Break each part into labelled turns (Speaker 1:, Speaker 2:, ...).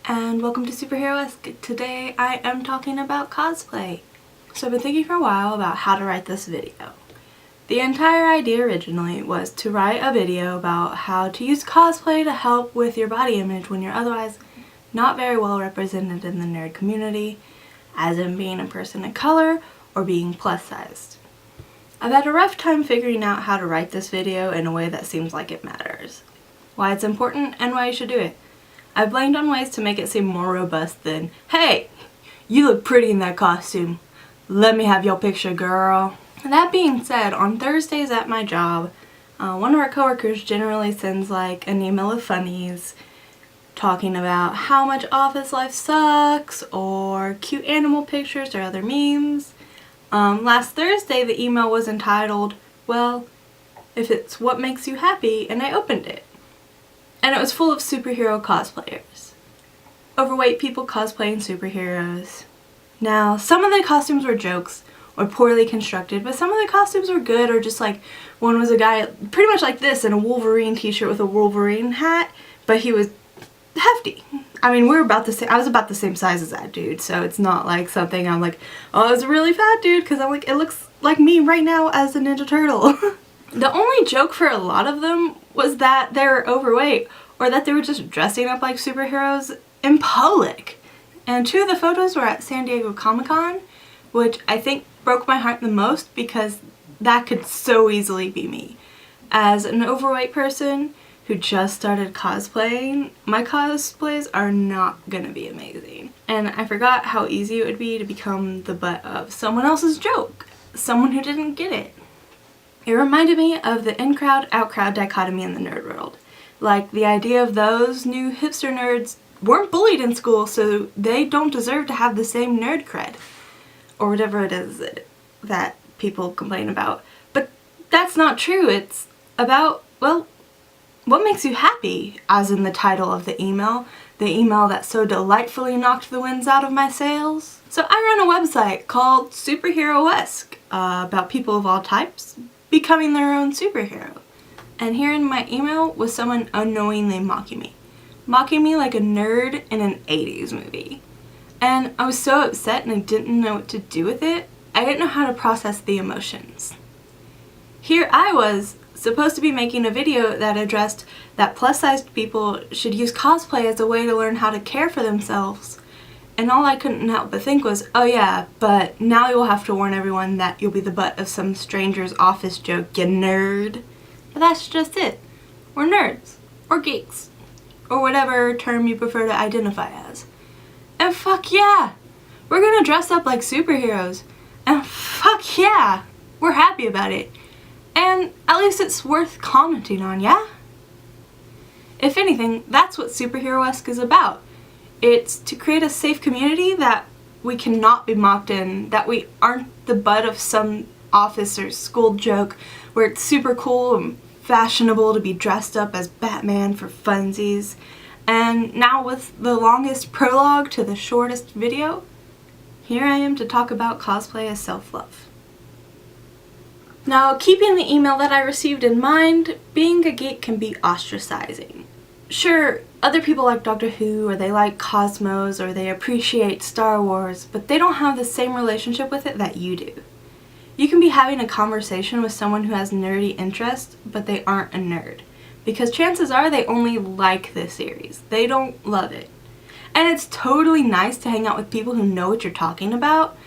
Speaker 1: and welcome to Superheroesque. Today I am talking about cosplay. So I've been thinking for a while about how to write this video. The entire idea originally was to write a video about how to use cosplay to help with your body image when you're otherwise not very well represented in the nerd community, as in being a person of color or being plus sized. I've had a rough time figuring out how to write this video in a way that seems like it matters, why it's important, and why you should do it. I've blamed on ways to make it seem more robust than, hey, you look pretty in that costume. Let me have your picture, girl. That being said, on Thursdays at my job, one of our coworkers generally sends like an email of funnies talking about how much office life sucks or cute animal pictures or other memes. Last Thursday the email was entitled, well, if it's what makes you happy, and I opened it. And it was full of superhero cosplayers. Overweight people cosplaying superheroes. Now, some of the costumes were jokes or poorly constructed, but some of the costumes were good, or just like one was a guy pretty much like this in a Wolverine t-shirt with a Wolverine hat, but he was hefty. I mean, I was about the same size as that dude, so it's not like something I'm like, oh, it's a really fat dude, because I'm like, it looks like me right now as a Ninja Turtle. The only joke for a lot of them was that they were overweight or that they were just dressing up like superheroes in public. And two of the photos were at San Diego Comic-Con, which I think broke my heart the most because that could so easily be me. As an overweight person who just started cosplaying, my cosplays are not gonna be amazing. And I forgot how easy it would be to become the butt of someone else's joke, someone who didn't get it. It reminded me of the in-crowd, out-crowd dichotomy in the nerd world. Like the idea of those new hipster nerds weren't bullied in school, so they don't deserve to have the same nerd cred. Or whatever it is that people complain about. But that's not true. It's about, well, what makes you happy, as in the title of the email that so delightfully knocked the winds out of my sails. So I run a website called Superheroesque, about people of all types becoming their own superhero. And here in my email was someone unknowingly mocking me. Mocking me like a nerd in an 80s movie. And I was so upset and I didn't know what to do with it. I didn't know how to process the emotions. Here I was, supposed to be making a video that addressed that plus-sized people should use cosplay as a way to learn how to care for themselves. And all I couldn't help but think was, oh yeah, but now you'll have to warn everyone that you'll be the butt of some stranger's office joke, you nerd. But that's just it. We're nerds. Or geeks. Or whatever term you prefer to identify as. And fuck yeah! We're gonna dress up like superheroes. And fuck yeah! We're happy about it. And at least it's worth commenting on, yeah? If anything, that's what Superheroesque is about. It's to create a safe community that we cannot be mocked in, that we aren't the butt of some office or school joke where it's super cool and fashionable to be dressed up as Batman for funsies. And now with the longest prologue to the shortest video, here I am to talk about cosplay as self-love. Now, keeping the email that I received in mind, being a geek can be ostracizing. Sure, other people like Doctor Who, or they like Cosmos, or they appreciate Star Wars, but they don't have the same relationship with it that you do. You can be having a conversation with someone who has nerdy interests, but they aren't a nerd. Because chances are they only like this series. They don't love it. And it's totally nice to hang out with people who know what you're talking about,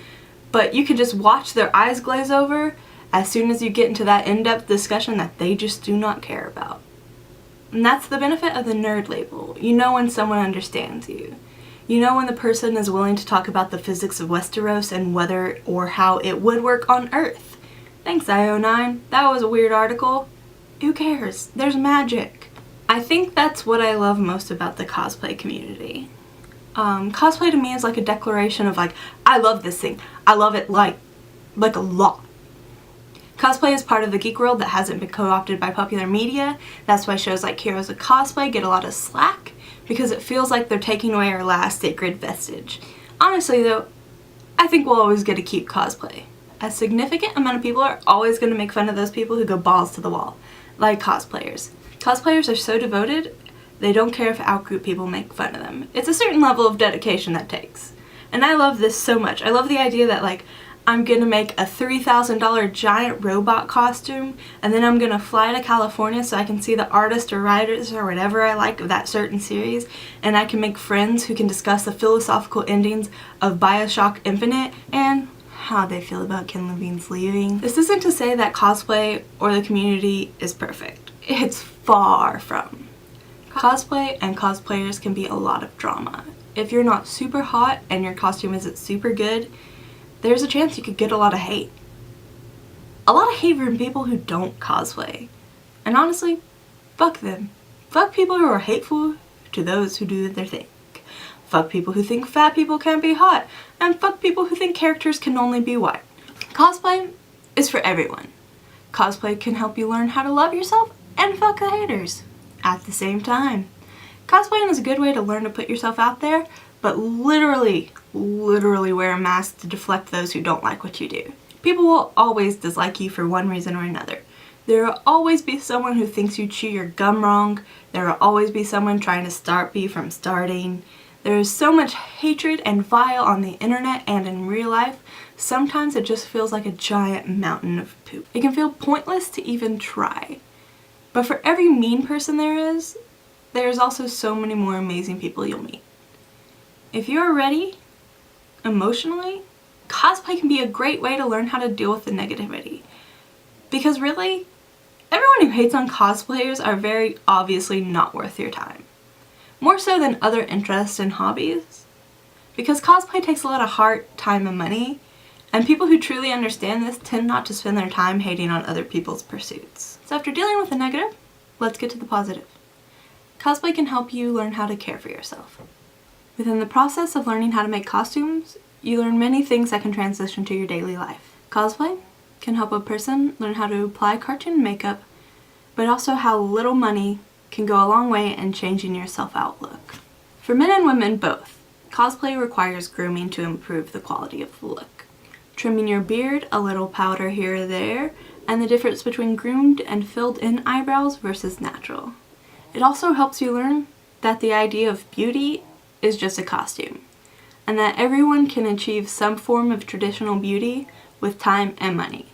Speaker 1: but you can just watch their eyes glaze over as soon as you get into that in-depth discussion that they just do not care about. And that's the benefit of the nerd label. You know when someone understands you. You know when the person is willing to talk about the physics of Westeros and whether or how it would work on Earth. Thanks, IO9. That was a weird article. Who cares? There's magic. I think that's what I love most about the cosplay community. Cosplay to me is like a declaration of like, I love this thing. I love it like a lot. Cosplay is part of the geek world that hasn't been co-opted by popular media. That's why shows like Heroes of Cosplay get a lot of slack, because it feels like they're taking away our last sacred vestige. Honestly though, I think we'll always get to keep cosplay. A significant amount of people are always going to make fun of those people who go balls to the wall, like cosplayers. Cosplayers are so devoted They don't care if out-group people make fun of them. It's a certain level of dedication that takes. And I love this so much. I love the idea that, like, I'm gonna make a $3,000 giant robot costume, and then I'm gonna fly to California so I can see the artist or writers or whatever I like of that certain series, and I can make friends who can discuss the philosophical endings of BioShock Infinite and how they feel about Ken Levine's leaving. This isn't to say that cosplay or the community is perfect. It's far from. Cosplay and cosplayers can be a lot of drama. If you're not super hot and your costume isn't super good, there's a chance you could get a lot of hate. A lot of hate from people who don't cosplay. And honestly, fuck them. Fuck people who are hateful to those who do their thing. Fuck people who think fat people can't be hot. And fuck people who think characters can only be white. Cosplay is for everyone. Cosplay can help you learn how to love yourself and fuck the haters at the same time. Cosplaying is a good way to learn to put yourself out there, but literally wear a mask to deflect those who don't like what you do. People will always dislike you for one reason or another. There will always be someone who thinks you chew your gum wrong. There will always be someone trying to start you from starting. There is so much hatred and vile on the internet and in real life, sometimes it just feels like a giant mountain of poop. It can feel pointless to even try. But for every mean person there's also so many more amazing people you'll meet. If you are ready, emotionally, cosplay can be a great way to learn how to deal with the negativity. Because really, everyone who hates on cosplayers are very obviously not worth your time. More so than other interests and hobbies. Because cosplay takes a lot of heart, time, and money, and people who truly understand this tend not to spend their time hating on other people's pursuits. So after dealing with the negative, let's get to the positive. Cosplay can help you learn how to care for yourself. Within the process of learning how to make costumes, you learn many things that can transition to your daily life. Cosplay can help a person learn how to apply cartoon makeup, but also how little money can go a long way in changing your self-outlook. For men and women both, cosplay requires grooming to improve the quality of the look. Trimming your beard, a little powder here or there, and the difference between groomed and filled-in eyebrows versus natural. It also helps you learn that the idea of beauty is just a costume, and that everyone can achieve some form of traditional beauty with time and money.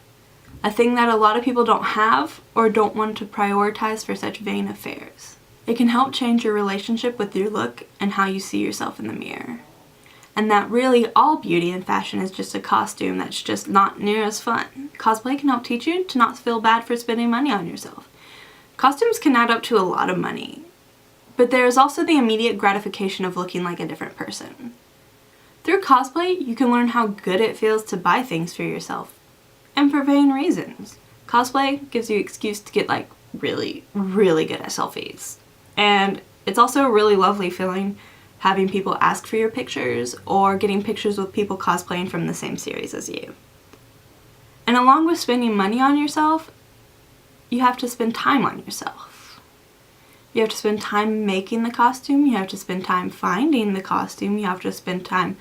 Speaker 1: A thing that a lot of people don't have or don't want to prioritize for such vain affairs. It can help change your relationship with your look and how you see yourself in the mirror. And that really all beauty and fashion is just a costume that's just not near as fun. Cosplay can help teach you to not feel bad for spending money on yourself. Costumes can add up to a lot of money, but there is also the immediate gratification of looking like a different person. Through cosplay, you can learn how good it feels to buy things for yourself, and for vain reasons. Cosplay gives you an excuse to get like really good at selfies. And it's also a really lovely feeling having people ask for your pictures or getting pictures with people cosplaying from the same series as you. And along with spending money on yourself, you have to spend time on yourself. You have to spend time making the costume, you have to spend time finding the costume, you have to spend time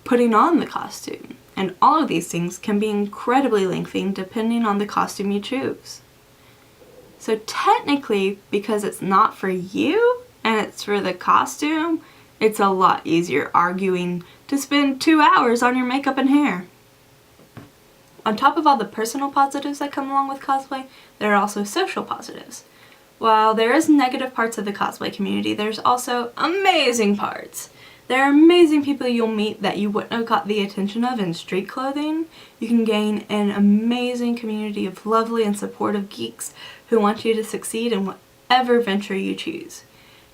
Speaker 1: putting on the costume. And all of these things can be incredibly lengthy depending on the costume you choose. So technically, because it's not for you and it's for the costume, it's a lot easier arguing to spend 2 hours on your makeup and hair. On top of all the personal positives that come along with cosplay, there are also social positives. While there is negative parts of the cosplay community, there's also amazing parts. There are amazing people you'll meet that you wouldn't have got the attention of in street clothing. You can gain an amazing community of lovely and supportive geeks who want you to succeed in whatever venture you choose.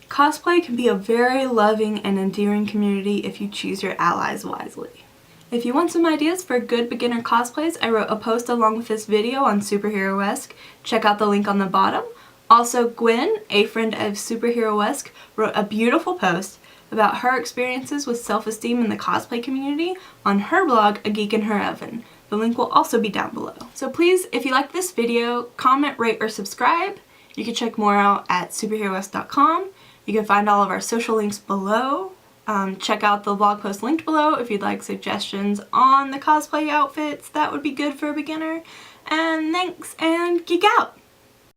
Speaker 1: Cosplay can be a very loving and endearing community if you choose your allies wisely. If you want some ideas for good beginner cosplays, I wrote a post along with this video on Superheroesque. Check out the link on the bottom. Also, Gwen, a friend of Superheroesque, wrote a beautiful post about her experiences with self-esteem in the cosplay community on her blog, A Geek in Her Oven. The link will also be down below. So please, if you like this video, comment, rate, or subscribe. You can check more out at superheroesque.com. You can find all of our social links below. Check out the blog post linked below if you'd like suggestions on the cosplay outfits that would be good for a beginner. And thanks, and geek out!